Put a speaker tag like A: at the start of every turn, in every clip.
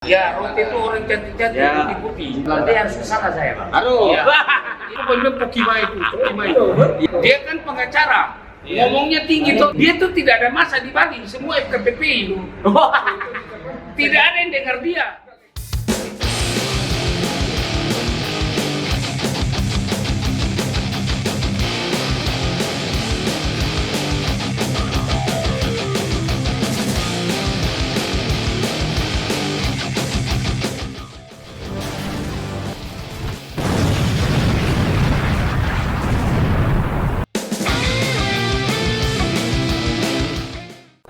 A: Ya, roti itu orang cantik-cantik
B: Ya.
A: putih-putih.
C: Nanti harus ke sana saya, Bang.
B: Aduh.
A: Iya. Itu benar Pokima itu. Dia kan pengacara. Ngomongnya tinggi tuh. Dia tuh tidak ada masa di Bali, semua FKPPI. Tidak ada yang dengar dia.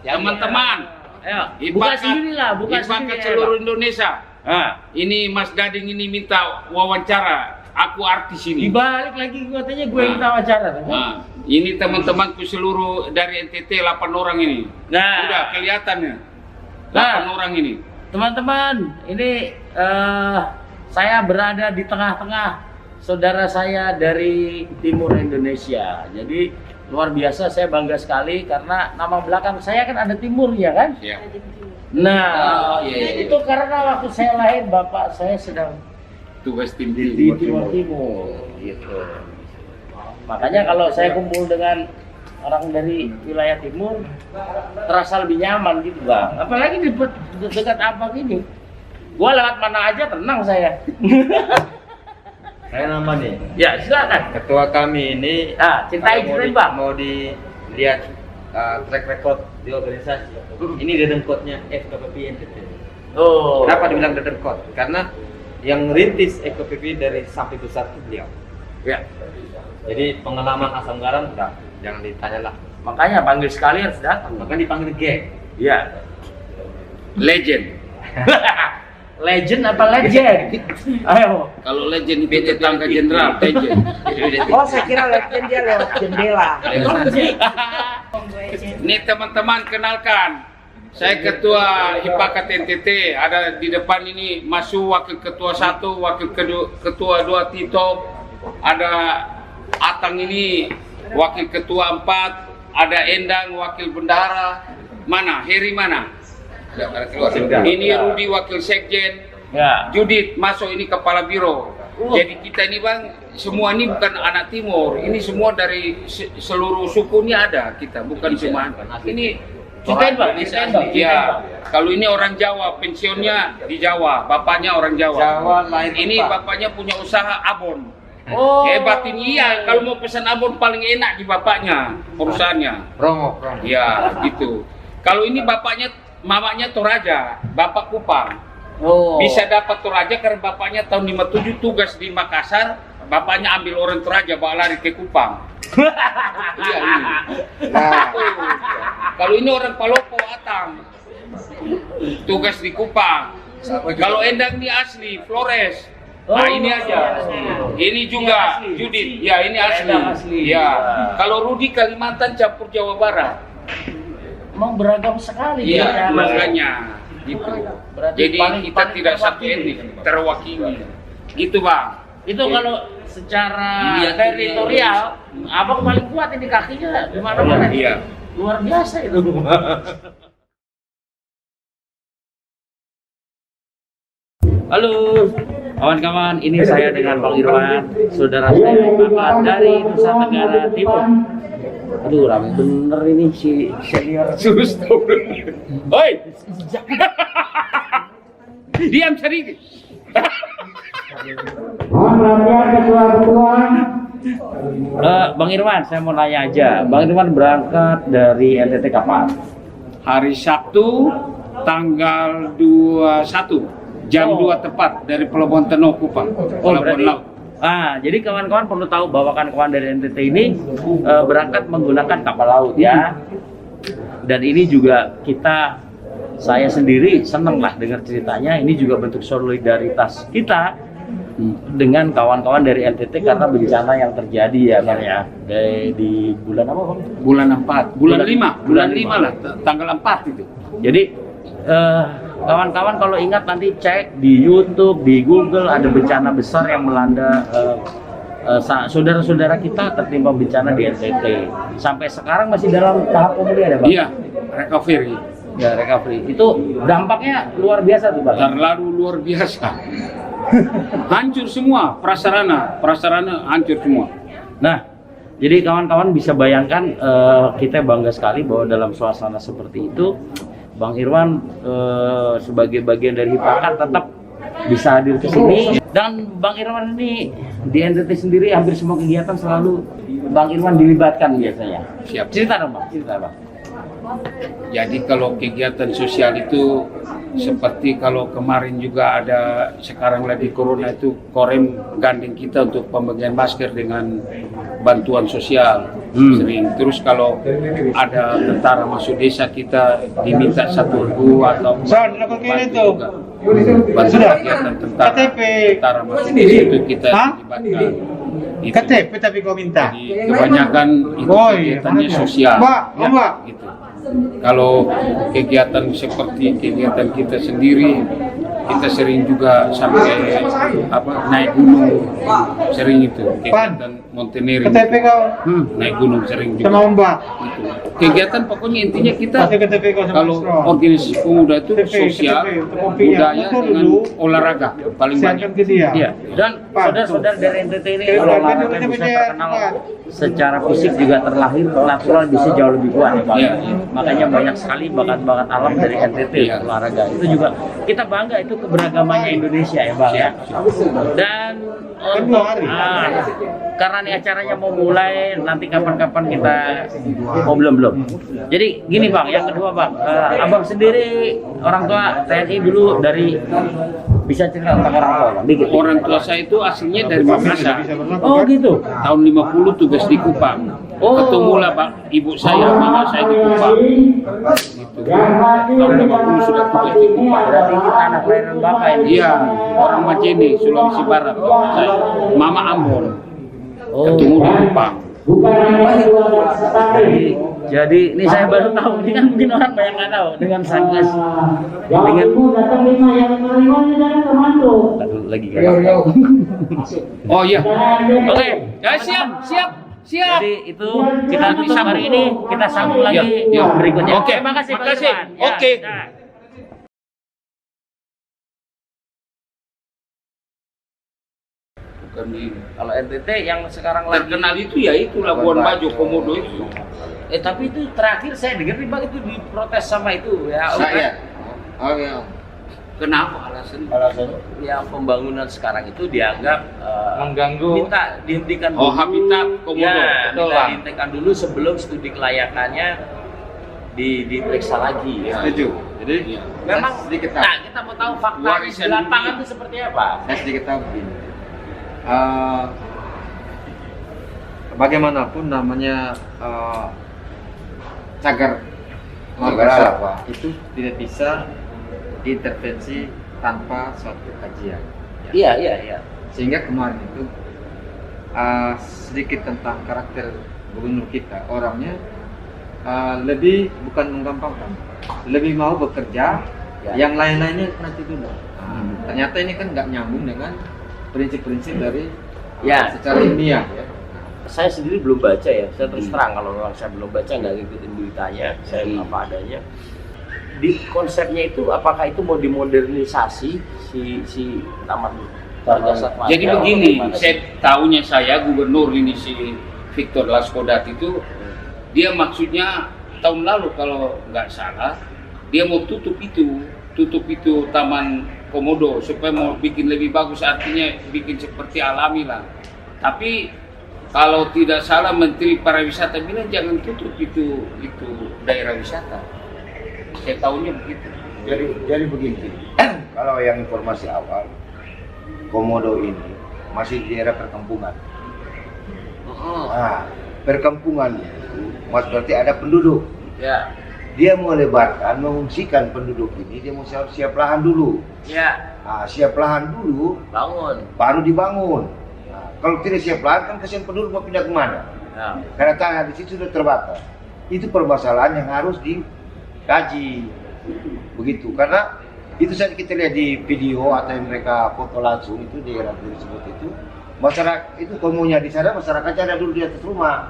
A: Teman-teman,
C: Ayo, buka sendiri lah, buka sendiri.
A: ke seluruh Indonesia.
C: Ah,
A: Ini Mas Gading ini minta wawancara. Aku artis ini.
C: dibalik lagi katanya gue yang tahu acara.
A: Nah, ini teman-temanku seluruh dari NTT 8 orang ini.
C: Nah.
A: Udah kelihatannya. 8
C: Nah.
A: orang ini.
C: Teman-teman, ini saya berada di tengah-tengah saudara saya dari timur Indonesia. Jadi luar biasa, saya bangga sekali karena nama belakang saya kan ada timur ya kan?
A: Ya.
C: Nah,
B: iya.
C: itu karena waktu saya lahir bapak saya sedang
A: Tugas tim
C: di Timur Timur gitu. Makanya kalau saya kumpul dengan orang dari wilayah timur terasa lebih nyaman gitu bang. Apalagi di dekat apa gini. Gua lewat mana aja tenang saya.
B: Saya nama nih.
C: Ya silakan.
B: Ketua kami ini
C: Cintai
B: kalau
C: Jurgen bang.
B: mau dilihat track record di organisasi. Ini hidden code-nya FKPPI NTT.
C: Oh.
B: Kenapa dibilang hidden code? Karena yang rintis FKPPI dari sampai besar itu beliau.
C: Ya.
B: Jadi pengalaman asam garam udah jangan ditanya lah.
C: Makanya panggil sekali harus datang.
B: Bahkan dipanggil geng.
C: Ya.
A: Legend.
C: Legend apa legend? Ayo.
A: Kalau legend itu tetangga jenderal, legend.
D: Oh, saya kira legend dia lewat jendela.
A: Ini teman-teman kenalkan. Saya ketua Hipakat NTT. Ada di depan ini Masu wakil ketua 1, wakil ketua 2 Tito. Ada Atang ini wakil ketua 4. Ada Endang wakil bendahara. Mana? Heri mana? Ini Rudi wakil sekjen.
C: Ya.
A: Judit masuk ini kepala biro. Jadi kita ini bang, semua ini bukan anak timur. Ini semua dari seluruh suku ini ada kita, bukan cuma. Ini
C: Ceritain bang, ceritain bang.
A: ya. Kalau ini orang Jawa, pensiunnya di Jawa, bapaknya orang Jawa.
B: Jawa lain
A: Ini
B: tempat.
A: bapaknya punya usaha abon.
C: Oh.
A: Hebat ini iya. Kalau mau pesan abon paling enak di bapaknya, perusahaannya.
B: Promo.
A: Ya, gitu. Kalau ini bapaknya, mamanya Toraja, bapak Kupang.
C: Oh.
A: Bisa dapat Toraja karena bapaknya tahun 57 tugas di Makassar, bapaknya ambil orang Toraja bawa lari ke Kupang. Iya ini.
B: Nah,
A: Kalau ini orang Palopo Atang, tugas di Kupang. Kalau Endang ini asli Flores. Nah ini aja. Ini juga
C: Ini asli.
A: Judit. Ya ini asli.
C: Endang asli.
A: Ya. Kalau Rudi Kalimantan campur Jawa Barat.
C: Emang beragam sekali.
A: Iya,
C: dia.
A: makanya gitu.
C: Berarti
A: Jadi
C: paling-
A: kita
C: paling
A: tidak satu
C: terwakili.
A: etnik, terwakili. Gitu, Bang.
C: Itu kalau secara
A: Iya,
C: teritorial, abang paling kuat ini kakinya di mana-mana.
A: Iya.
C: Luar biasa itu. Halo, kawan-kawan. Ini saya dengan Bang Irwan, saudara saya Hipakat dari Nusa Tenggara Timur. Aduh, rame bener ini si senior.
A: Sus, Hoi. Diam sedikit.
C: Bang Irwan, saya mau nanya aja. Bang Irwan berangkat dari NTT kapan?
A: Hari Sabtu tanggal 21 jam 2 tepat dari Pelabuhan Teno Kupang. Pelabuhan
C: berarti.
A: Laut.
C: Jadi kawan-kawan perlu tahu bahwa kawan-kawan dari NTT ini berangkat menggunakan kapal laut ya. Dan ini juga saya sendiri seneng lah dengar ceritanya. Ini juga bentuk solidaritas kita dengan kawan-kawan dari NTT karena bencana yang terjadi ya Bang ya. Di bulan apa Bang?
A: Bulan 4, bulan 5,
C: bulan
A: bulan 5
C: lima.
A: lah, tanggal 4 itu.
C: Jadi kawan-kawan kalau ingat nanti cek di YouTube, di Google ada bencana besar yang melanda saudara-saudara kita tertimpa bencana di NTT. Sampai sekarang masih dalam tahap pemulihan ya Bang?
A: Iya, recovery.
C: Ya, recovery. Itu dampaknya luar biasa tuh, Bang.
A: Terlalu luar biasa. Hancur semua prasarana hancur semua.
C: Nah, jadi kawan-kawan bisa bayangkan kita bangga sekali bahwa dalam suasana seperti itu Bang Irwan sebagai bagian dari Hipakat tetap bisa hadir ke sini. Dan Bang Irwan ini di NTT sendiri hampir semua kegiatan selalu Bang Irwan dilibatkan biasanya.
A: Siap.
C: Cerita dong, Bang. Cerita, Bang.
A: Jadi kalau kegiatan sosial itu seperti kalau kemarin juga ada sekarang lagi corona itu Korem gandeng kita untuk pembagian masker dengan bantuan sosial sering. Terus kalau ada tentara masuk desa kita diminta 1.000 atau bantu juga bantu kegiatan tentara masuk desa itu kita libatkan. Itu.
E: KTP tapi kau minta.
A: Jadi kebanyakan itu kegiatannya sosial. Gitu. Kalau kegiatan seperti kegiatan kita sendiri, kita sering juga sampai naik gunung, sering itu kegiatan mountaineering.
E: KTP kau
A: Naik gunung sering juga.
E: sama Mbak.
A: Itu. Kegiatan pokoknya intinya kita
E: Kasih KTP kau sama
A: kalau
E: Istro.
A: organisasi pemuda itu
E: KTP,
A: sosial,
E: untuk kopinya.
A: budaya
E: Betul
A: dengan
E: dulu.
A: olahraga paling banyak.
E: Siapkan ke dia.
C: Iya. Dan
E: Pak,
C: saudara-saudara dari NTT ini
E: Oke,
C: kalau
E: Pak,
C: olahraga
E: kita
C: bisa
E: punya,
C: terkenal
E: Pak.
C: secara fisik juga terlahir, natural bisa jauh lebih kuat ya Pak.
A: Iya, iya.
C: Makanya banyak sekali bakat-bakat alam dari NTT
A: Iya.
C: olahraga. Itu juga kita bangga itu keberagamannya Indonesia ya Bang ya. Dan untuk karena ini acaranya mau mulai nanti kapan-kapan kita belum. Jadi gini Bang, yang kedua Bang, Abang sendiri orang tua TNI dulu dari bisa cerita tentang orang tua Bang, dikit.
A: Orang tua saya itu aslinya dari Makassar.
C: Oh gitu.
A: Tahun 50 tugas di Kupang.
C: Oh.
A: Ketemulah Pak ibu saya, mama saya di Kupang. Gitu. Tahun 50 sudah tugas di Kupang.
C: Berarti kita anak kelahiran Bapak ini.
A: Iya, orang Majene, Sulawesi Barat. Saya, mama Ambon. Ketemu di Kupang.
C: Jadi ini saya baru tahu, ini kan mungkin orang banyak nggak tahu dengan Satgas dengan lagi kan.
A: Oh iya.
C: Oke,
A: Ya siap.
C: jadi itu kita tutup hari ini, kita sambung lagi
A: Ya, ya.
C: berikutnya.
A: Oke,
C: Terima kasih, Pak
A: makasih.
C: Irwan. Ya,
A: Oke.
C: dah.
A: Bukan di
C: Kalau NTT yang sekarang lagi
A: terkenal itu ya itu Labuan Bajo, Komodo itu.
C: tapi itu terakhir saya dengar nih Bang itu diprotes sama itu ya.
B: Oh ya.
A: Kenapa alasan?
C: Ya pembangunan sekarang itu dianggap
E: Mengganggu.
C: minta dihentikan
A: Oh,
C: dulu.
A: habitat komodo.
C: Ya,
E: Betul,
C: minta
E: Bang.
C: dihentikan dulu sebelum studi kelayakannya diperiksa lagi.
A: Ya.
B: Setuju. Jadi
A: Iya.
C: Memang
B: sedikit
C: nah, kita mau tahu fakta di
A: Warisan
C: lapangan
A: dunia.
C: itu seperti apa?
B: saya sedikit tahu begini. Bagaimanapun namanya cagar marga itu tidak bisa diintervensi tanpa suatu kajian. Ya.
C: Iya.
B: Sehingga kemarin itu sedikit tentang karakter gubernur kita, orangnya lebih bukan menggampangkan, lebih mau bekerja,
C: Ya.
B: yang lain-lainnya nanti dulu. Ternyata ini kan nggak nyambung dengan prinsip-prinsip dari
C: Ya.
B: secara ilmiah. Ya.
C: Saya sendiri belum baca ya. Saya terus terang kalau memang saya belum baca nggak ngikutin beritanya, saya apa adanya. Di konsepnya itu apakah itu mau dimodernisasi si Taman Marga Satwa?
A: Jadi begini, tahunya saya gubernur ini si Victor Laskodat itu dia maksudnya tahun lalu kalau nggak salah dia mau tutup itu Taman Komodo supaya mau bikin lebih bagus, artinya bikin seperti alami lah. Tapi kalau tidak salah Menteri Pariwisata bilang jangan tutup itu daerah wisata. Saya tahunya begitu.
F: Jadi begini, kalau yang informasi awal, Komodo ini masih di daerah perkampungan. Nah, perkampungan itu berarti ada penduduk.
C: Ya.
F: Dia mau lebarkan, mengungsikan penduduk ini, dia mau siap lahan dulu.
C: Ya.
F: Nah, siap lahan dulu,
C: Bangun.
F: baru dibangun. Nah, kalau tidak siap lahan kan kasihan penduduk mau pindah kemana?
C: Ya.
F: Karena tanah di situ sudah terbatas. Itu permasalahan yang harus dikaji, begitu. Karena itu saat kita lihat di video atau yang mereka foto langsung itu di daerah tersebut itu, masyarakat itu komunya di sana masyarakatnya ada dulu di atas rumah.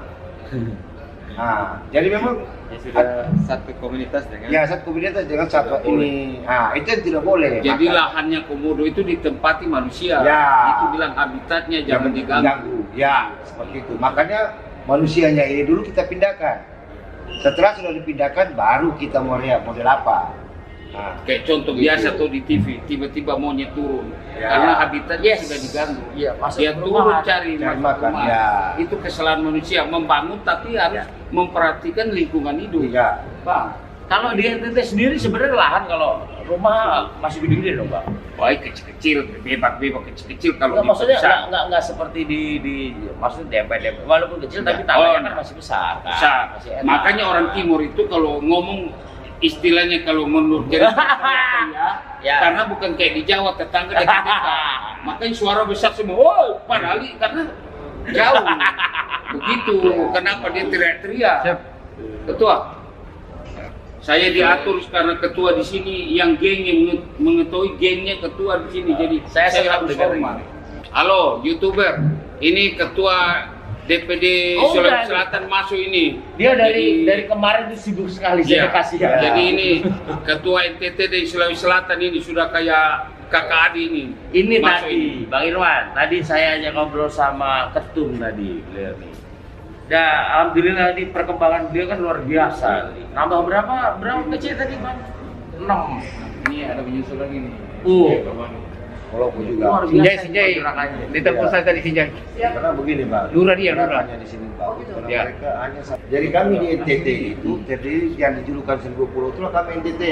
F: Nah, jadi memang
B: Ya sudah satu komunitas dengan
F: Ya, satu komunitas dengan satwa ini. Nah, itu yang tidak boleh.
A: Jadi
F: Maka-
A: lahannya komodo itu ditempati manusia.
F: Ya.
A: Itu bilang habitatnya jangan diganggu.
F: Ya, seperti itu. Makanya manusianya ini dulu kita pindahkan. Setelah sudah dipindahkan, baru kita mau lihat model apa. Nah,
A: Kayak contoh
F: Gitu.
A: biasa tuh di TV, tiba-tiba monyet turun.
F: Ya.
A: Karena habitatnya
C: Yes.
A: sudah diganggu.
C: Iya, masuk
A: Dia
C: ke
A: turun
C: perumahan.
A: cari
F: Cari
A: masuk
F: makan,
A: rumah.
F: ya.
A: Itu kesalahan manusia membangun tapi harus memperhatikan lingkungan hidup.
F: iya.
A: Bang,
C: Kalau di NTT sendiri sebenarnya lahan kalau rumah masih gede-gede dong, Bang.
A: wah kecil-kecil, bebas-bebas kecil-kecil kalau
C: Nggak, maksudnya
A: bisa.
C: nggak seperti di maksudnya dempet-dempet, walaupun kecil tapi
A: Oh,
C: tanahnya kan masih besar kan.
A: Besar.
C: Masih enak.
A: Makanya orang timur itu kalau ngomong istilahnya kalau menurut jadi
C: Ya.
A: karena bukan kayak di Jawa tetangga dekat makanya suara besar semua. Oh, padahal karena jauh. Begitu. Kenapa dia teriak-teriak?
B: Siap.
A: Ketua. Saya diatur karena ketua di sini yang gengnya mengetahui gengnya ketua di sini. Jadi
C: Saya senang
A: harus
C: dengar
A: hormat.
C: ini.
A: Halo, YouTuber. Ini ketua DPD
C: Oh,
A: Sulawesi
C: udah.
A: Selatan masuk ini.
C: Dia
A: Jadi-
C: dari kemarin itu sibuk sekali
A: Iya.
C: saya kasih.
A: Jadi ini ketua NTT dari Sulawesi Selatan ini sudah kayak kakak adik ini.
C: Ini
A: Masuk
C: tadi, Bang Irwan, tadi saya aja ngobrol sama Ketum tadi, beliau nih. Dan alhamdulillah di perkembangan beliau kan luar biasa. Nambah berapa kecil tadi, Bang? 6.
B: ini ada menyusul lagi nih.
F: Walaupun juga.
C: Luar biasa.
B: Sinjai.
C: pergerakannya.
B: Ditelepon saya tadi Sinjai.
F: Karena begini, Pak.
B: Lurah dia,
F: Karena
B: lurah.
F: hanya di sini, Pak. Karena
B: Ya.
F: mereka hanya jadi kami di NTT itu, jadi yang dijulukan 1000 pulau itulah kami NTT.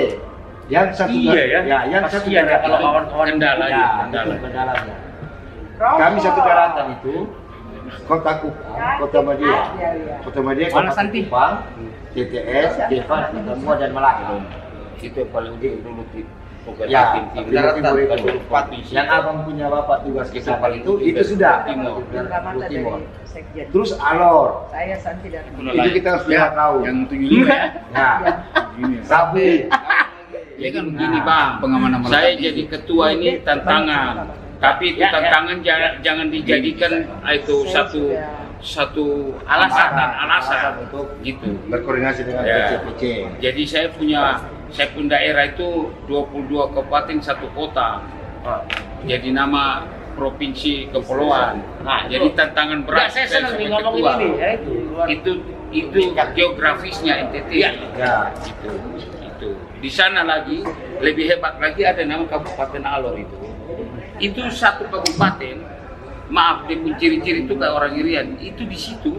F: Yang satu
C: Iya ya.
F: yang satu
C: Kasihan ya kalau
F: daratan.
C: kawan-kawan
A: Kendala
C: ya,
A: ya,
F: Ya, itu kendalanya. Kami satu daratan itu Kota Kupang, Kota Madia. Kota Madia,
B: Mana
F: Kota
B: Santi?
F: Kupang, TTS, Deva, Semua dan Melaka. Itu yang paling ujung dulu
A: Timur
F: Ya, daratan
A: itu.
F: Yang abang punya bapak tugas ke
A: Itu
F: sana
A: paling
F: itu
A: ujung
F: sudah
A: Timur.
F: Timur. Timur.
D: Sekjen.
F: Terus Alor,
D: Saya Santi dan
F: itu kita harus lihat tahu.
B: Yang 75 ya.
F: Nah, Sapi.
A: Ya kan begini Bang,
B: Pengamanan malam
A: saya
B: tadi.
A: jadi ketua ini tantangan. Tapi itu
C: Ya, ya.
A: tantangan jangan dijadikan itu satu alasan
F: untuk
A: gitu.
F: berkoordinasi dengan
A: Ya.
F: PC.
A: Jadi saya pun daerah itu 22 kabupaten satu kota. Jadi nama provinsi kepulauan.
C: Nah,
A: Jadi
C: itu.
A: tantangan
C: Enggak,
A: berat
C: saya senang nih
A: sebagai
C: ngomongin
A: ketua.
C: ini ya itu.
A: Itu geografisnya NTT.
C: Iya.
F: Ya.
A: Itu. Di sana lagi lebih hebat lagi ada nama Kabupaten Alor itu. Itu satu kabupaten. Maaf, dia pun ciri-ciri itu kayak orang Irian. Itu di situ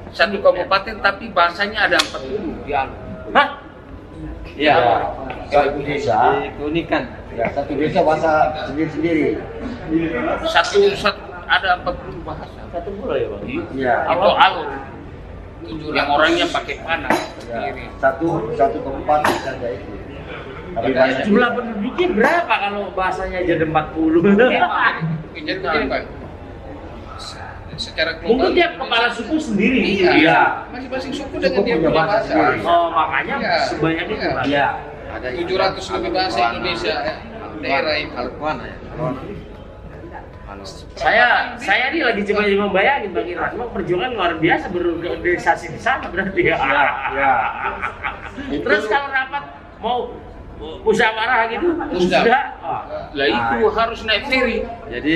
A: satu kabupaten tapi bahasanya ada 40 di Alor.
C: Hah?
F: Ya. Satu desa,
B: Keunikan.
F: ya, satu desa bahasa sendiri-sendiri.
A: Satu ada 40 bahasa.
C: Satu pulau ya, Bang.
F: Iya.
A: Itu Alor. Yang orangnya pakai panah
F: Ya.
A: sendiri.
F: Satu kabupaten saja itu. Tapi banyak.
C: Jumlah penduduknya berapa kalau bahasanya aja ada 40?
A: Jadi begini Pak. Secara
C: Mungkin tiap kepala suku sendiri.
A: Iya. Masing-masing suku dengan
F: Suku
A: dia
F: punya
A: punya
F: bahasa
A: bahasa.
F: sendiri.
C: Oh, makanya
A: Iya.
C: sebanyak itu, Bang.
F: Iya.
A: 700 lebih bahasa Indonesia ya. Daerah ini.
B: Alkuan ya.
C: Saya nih lagi coba membayangin Bang Irwan, memang perjuangan luar biasa berorganisasi di sana berarti ya.
F: Ya.
C: Terus kalau rapat mau musyawarah gitu,
A: Musyawarah.
C: sudah. Oh,
A: Lah itu harus naik ferry.
B: Jadi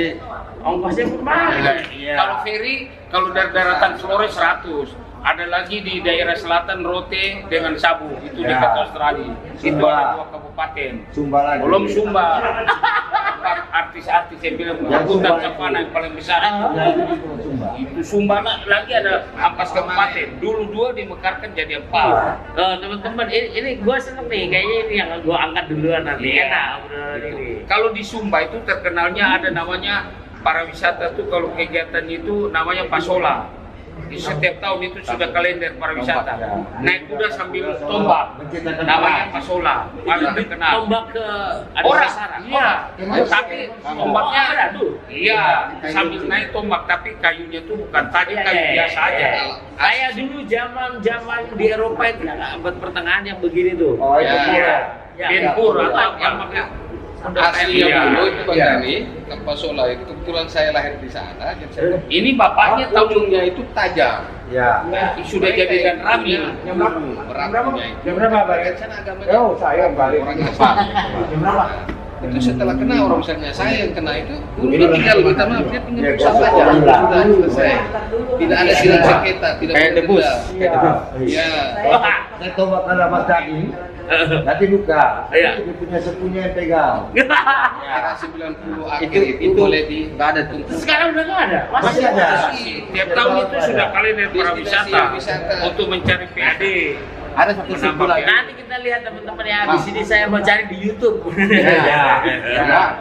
C: ongkosnya pun mahal.
A: Iya. Kalau ferry, kalau dari daratan Flores 100. Ada lagi di daerah selatan Rote dengan Sabu, itu
F: Ya.
A: dekat Australia. Itu
F: Sumba.
A: ada 2 kabupaten.
F: Sumba lagi.
A: Belum Sumba. Artis-artis yang bilang
F: Yang
A: hutan
F: Sumba
A: savana yang paling besar.
F: Ya, itu di Sumba.
A: Itu Sumba lagi ada 4 kabupaten. Dulu 2 dimekarkan jadi 4.
C: Teman-teman, ini gue seneng nih, kayaknya ini yang gue angkat duluan nanti.
A: Iya.
C: Enak obrolan ini.
A: Kalau di Sumba itu terkenalnya ada namanya para wisata tuh kalau kegiatan itu namanya Pasola. Di setiap tahun itu sudah kalender para wisata. Naik kuda sambil tombak. Namanya Pasola. Paling terkenal.
C: Tombak ke ada
A: Orang,
C: sasaran.
A: iya. Tapi tombaknya
C: ada tuh.
A: Iya, sambil naik tombak tapi kayunya tuh bukan tadi kayu biasa aja.
C: Kayak dulu zaman di Eropa itu abad pertengahan yang begini tuh.
F: Oh, itu
A: Ya,
F: pura.
C: Ya.
A: Denpur atau yang pakai Asli yang dulu itu Bang
F: Iya.
A: Dani, Kapal Sola itu kebetulan saya lahir di sana. Ini bapaknya ujungnya itu tajam.
F: Ya.
A: Sudah jadi dan rami.
D: Jam berapa?
A: Beratnya itu.
D: Jam berapa, Pak?
A: Kan sana agamanya
D: Oh, saya balik.
A: orang Islam.
D: Jam berapa?
A: Itu setelah kena orang misalnya saya yang kena itu, dia tinggal minta maaf, dia tinggal
F: Ya,
A: pusat
F: gua
A: saja.
F: tahu.
A: Sudah selesai. Tidak ada sidang sengketa, tidak
B: Kayak
A: ada
B: debus.
A: denda. Ya.
F: Saya tobat karena Mas Dani. Nanti buka.
C: Iya.
F: Dia punya sepunya yang pegang.
A: Era 90 akhir itu boleh di
B: nggak ada tuh.
C: Sekarang udah nggak ada.
F: Masih ada.
A: tiap tahun itu sudah kalender para
F: Destinasi
A: wisata untuk mencari PAD.
B: Ada satu simpul lagi.
C: Nanti kita lihat teman-teman ya. Di sini saya mau cari di YouTube.
B: Ya.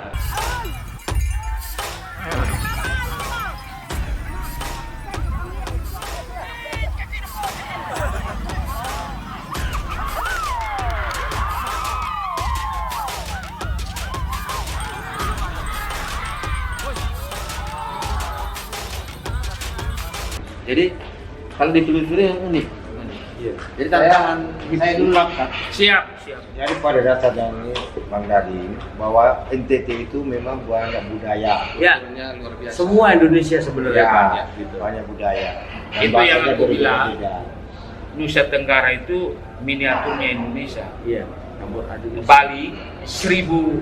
B: Jadi kalau ditelusuri yang unik.
F: Iya.
B: Jadi tantangan saya dulu
A: Siap.
F: Jadi pada dasarnya ini Bang Dadi bahwa NTT itu memang banyak budaya.
C: Ya,
A: Sebenarnya luar biasa.
C: semua Indonesia sebenarnya Pak.
F: Ya, gitu. Banyak budaya. Dan
A: Itu yang
F: bahasanya
A: aku bilang.
F: berbeda-beda.
A: Nusa Tenggara itu miniaturnya Indonesia.
C: Iya.
A: Bali 1000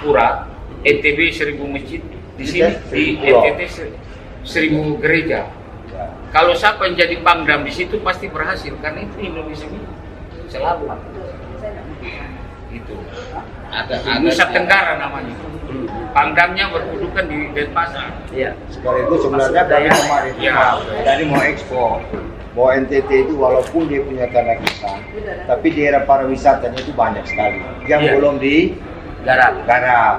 A: pura, NTB 1000 masjid, di sini di
F: 1000 pulau.
A: NTT 1000 gereja.
F: Ya.
A: Kalau siapa yang jadi pangdam di situ pasti berhasil karena itu Indonesia ini selalu itu ada Nusa Tenggara namanya. Pangdamnya berkedudukan di Denpasar.
C: Iya.
F: Sekaligus sebenarnya dari kemarin
A: Ya.
F: dari mau ekspor bahwa NTT itu walaupun dia punya tanah kisah, tapi daerah pariwisatanya itu banyak sekali yang
C: Iya.
F: belum
C: Garap.
F: digarap.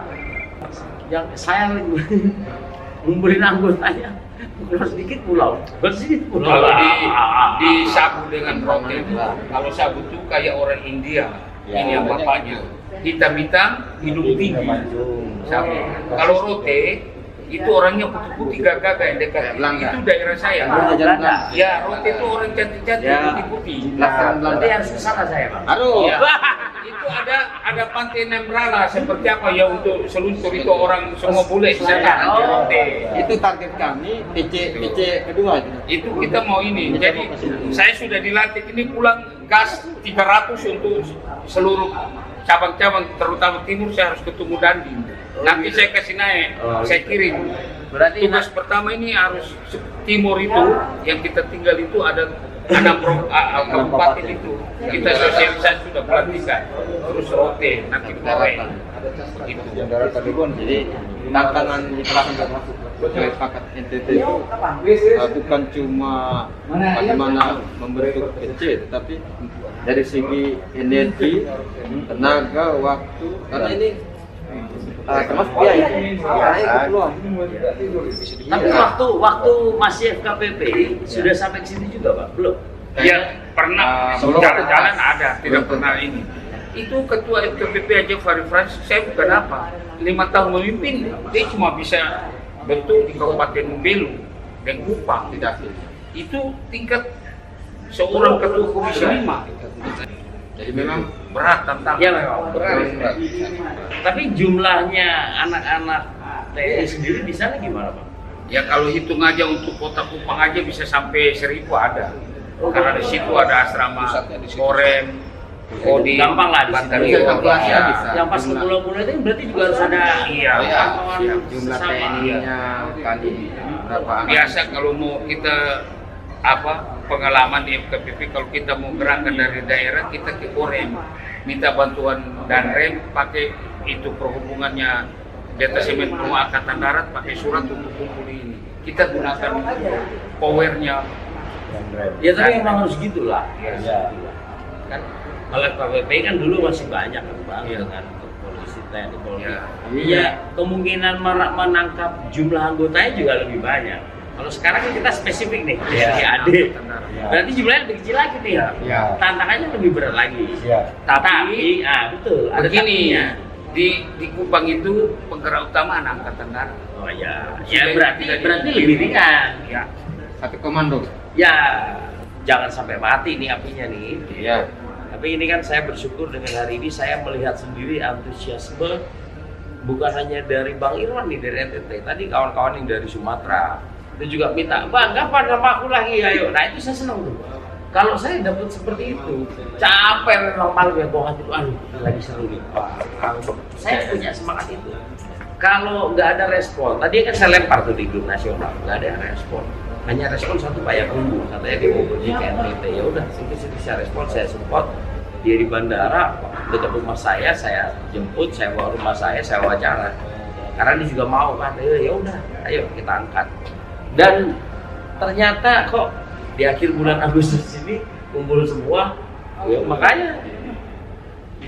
C: Yang saya ngumpulin anggotanya kalau sedikit pulau.
A: Kalau di sabu dengan rote itu, kalau sabu itu kayak orang India,
F: Ya,
A: ini yang
F: banyak
A: bapaknya. Hitam-hitam, hidung tinggi. Sabu. Kalau rote itu orangnya putih-putih gagah yang dekat.
B: Belanda.
A: Itu daerah saya.
C: Belanda.
A: Ya, rote itu orang cantik-cantik
B: Ya.
A: putih-putih.
B: Pelaksanaan
C: Berarti
B: Belanda.
C: harus kesana saya Pak.
B: Aduh.
A: Iya. Itu ada pantai Nembrala seperti apa ya untuk seluncur itu orang semua boleh di sana.
C: Oh.
A: Rote.
B: Itu target kami PC kedua itu.
A: Itu kita mau ini. Jadi saya sudah dilantik ini pulang gas 300 untuk seluruh cabang-cabang terutama timur saya harus ketemu Dandim. Nanti saya kasih naik, saya kirim.
C: Berarti
A: Tugas pertama ini harus timur itu yang kita tinggal itu ada 6 kabupaten itu kita sosialisasi sudah pelantikan. Terus rote nanti korek. Itu.
B: Jadi tantangan di belakang termasuk pakat NTT itu bukan cuma bagaimana membentuk PC, tetapi dari segi energi, tenaga, waktu, karena ini termasuk biaya. Karena itu peluang.
C: tapi waktu masih FKPP sudah sampai ke sini juga Pak? Belum.
A: Ya pernah
B: sebelum
A: jalan-jalan ada, tidak
B: belum
A: pernah ini. Itu ketua FKPP aja Fahri Francis, saya bukan apa. 5 tahun memimpin, dia cuma bisa bentuk di Kabupaten Belu dan Kupang. Itu tingkat seorang ketua komisi 5.
B: Jadi memang
A: Berat tantangan.
C: Ya memang.
A: Berat.
C: Tapi jumlahnya anak-anak TNI sendiri di sana gimana Pak?
A: Ya kalau hitung aja untuk kota Kupang aja bisa sampai 1000 ada. Karena di situ ada asrama Korem, Kodim,
C: Gampang lah di situ.
A: Batalion.
B: Kalkulasi
A: Ya.
B: bisa.
C: Yang pas ke pulau-pulau itu berarti juga harus ada
A: Iya.
C: pantauan
B: Jumlah
C: sama.
B: TNI-nya kali berapa?
A: Biasa kalau mau kita pengalaman di FKPP kalau kita mau gerakan dari daerah kita ke Korem minta bantuan dan rem pakai itu perhubungannya detasemen Angkatan Darat pakai surat untuk kumpul ini kita gunakan powernya
C: Ya tapi memang harus gitulah.
F: Ya.
C: Kan kalau KPP kan dulu masih banyak kan Bang,
A: Iya.
C: dengan polisi TNI Polri.
A: Iya.
C: Iya, kemungkinan menangkap jumlah anggotanya juga lebih banyak. Kalau sekarang kan kita spesifik nih,
F: Iya.
C: di AD.
F: Iya.
C: Berarti jumlahnya lebih kecil lagi nih.
F: Iya.
C: Tantangannya lebih berat lagi.
F: Ya.
C: Tapi, betul. Ada
A: begini
C: tapinya.
A: di Kupang itu penggerak utama anak Angkatan Darat.
C: Oh ya,
A: Sudah
C: berarti
A: tidak
C: lebih ringan.
A: Ya.
B: Satu komando.
C: Ya, jangan sampai mati nih apinya nih.
B: Iya.
C: Tapi ini kan saya bersyukur dengan hari ini saya melihat sendiri antusiasme bukan hanya dari Bang Irwan nih dari NTT, tadi kawan-kawan yang dari Sumatera itu juga minta, Bang kapan sama aku lagi, ayo. Nah itu saya senang tuh. Kalau saya dapat seperti itu, capek normal ya bawa hati itu, aduh lagi seru nih. Wah, saya punya semangat itu. Kalau nggak ada respon, tadi kan saya lempar tuh di grup nasional, nggak ada respon. Hanya respon satu Pak Yakubu, katanya dia mau pergi ke NTT. Ya udah, situ saya respon, saya support. Dia di bandara dekat rumah saya jemput, saya bawa rumah saya wawancara. Karena dia juga mau kan, ya udah, ayo kita angkat. Dan ternyata kok di akhir bulan Agustus ini kumpul semua, ya, makanya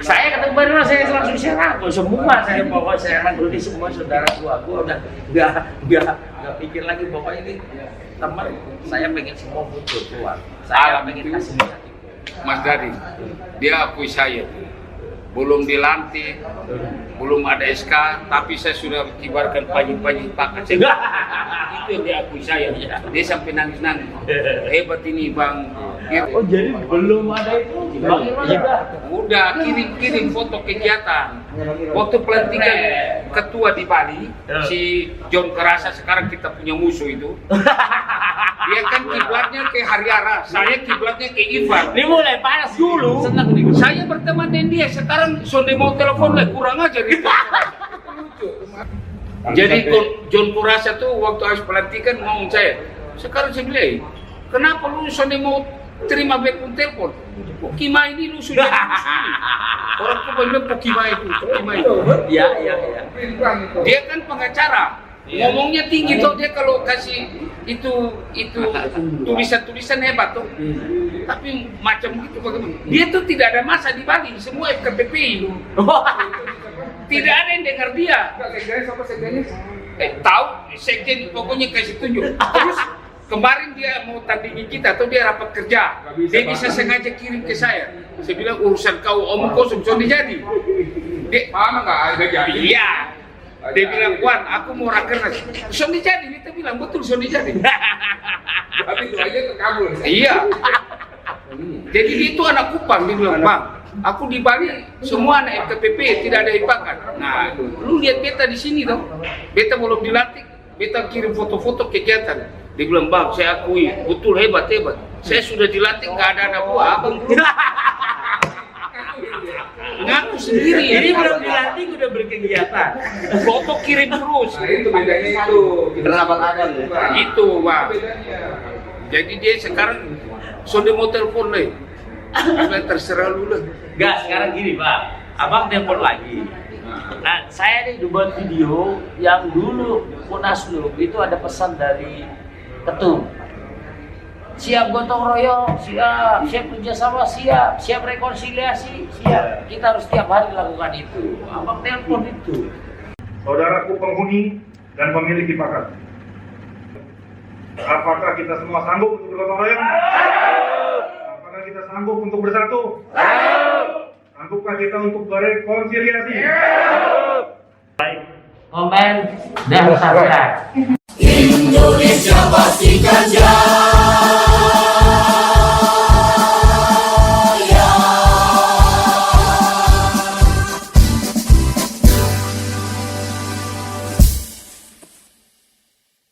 C: saya kata kemarin saya langsung share rangkul semua, saya pokoknya saya rangkul di semua saudara gua udah nggak pikir lagi, pokoknya ini teman saya pengen semua muncul keluar, saya pengen kasih lihat.
A: Mas Dari, dia akui saya belum dilantik, belum ada SK, tapi saya sudah kibarkan panji-panji paket. Itu dia akui saya. Dia sampai nangis-nangis. Hebat ini Bang.
C: Oh jadi belum ada itu? Bang Irwan
A: udah kirim foto kegiatan. Waktu pelantikan ketua di Bali, si John Kerasa, sekarang kita punya musuh itu. Dia kan kiblatnya ke Hariara, saya kiblatnya ke Ivan.
C: Ini mulai panas dulu.
A: Senang nih. Saya berteman dengan dia, sekarang sonde mau telepon lah, kurang aja gitu. Jadi John Kurasa tuh waktu habis pelantikan ngomong saya, sekarang saya bilang, kenapa lu sonde mau terima pun telepon? Pokima ini lu sudah orang tuh bilang Pokima itu.
C: Iya.
A: Dia kan pengacara. Ngomongnya tinggi tuh dia kalau kasih itu tulisan hebat tuh. Tapi macam gitu bagaimana? Dia tuh tidak ada masa di Bali, semua FKPPI. Tidak ada yang dengar dia. Tahu sekjen pokoknya kasih tunjuk. Terus kemarin dia mau tandingi kita atau dia rapat kerja, dia bisa sengaja kirim ke saya. Saya bilang urusan kau omong kosong sudah jadi. Dia mana nggak ada jadi? Iya. Dia bilang, Wan, aku mau rakernas. Sudah jadi, kita bilang betul sudah jadi. Tapi itu aja terkabul. Iya. Jadi dia itu anak Kupang, dia bilang, Bang, aku di Bali semua anak FKPP tidak ada hipakan. Nah, lu lihat beta di sini dong. Beta belum dilantik, beta kirim foto-foto kegiatan. Dia bilang, Bang, saya akui, betul hebat. Saya sudah dilantik, nggak ada anak buah, abang. Ngaku sendiri.
C: Ini belum dilantik udah berkegiatan.
A: Foto kirim terus.
F: Nah, itu bedanya itu. Berapa ada ya?
A: Itu, Bang. Jadi dia sekarang sudah mau telepon nih. Terserah lu lah.
C: Enggak, sekarang gini Pak, Abang telepon lagi. Nah, saya nih buat video yang dulu Munaslup itu ada pesan dari ketum. Siap gotong royong, siap kerjasama, siap rekonsiliasi, siap. Kita harus tiap hari lakukan itu. Abang telepon itu.
G: Saudaraku penghuni dan pemilik hipakan, apakah kita semua sanggup untuk bergotong royong? Apakah kita sanggup untuk bersatu? Sanggupkah kita untuk berrekonsiliasi? Baik.
C: Komen dan subscribe.
H: Indonesia pastikan jaya.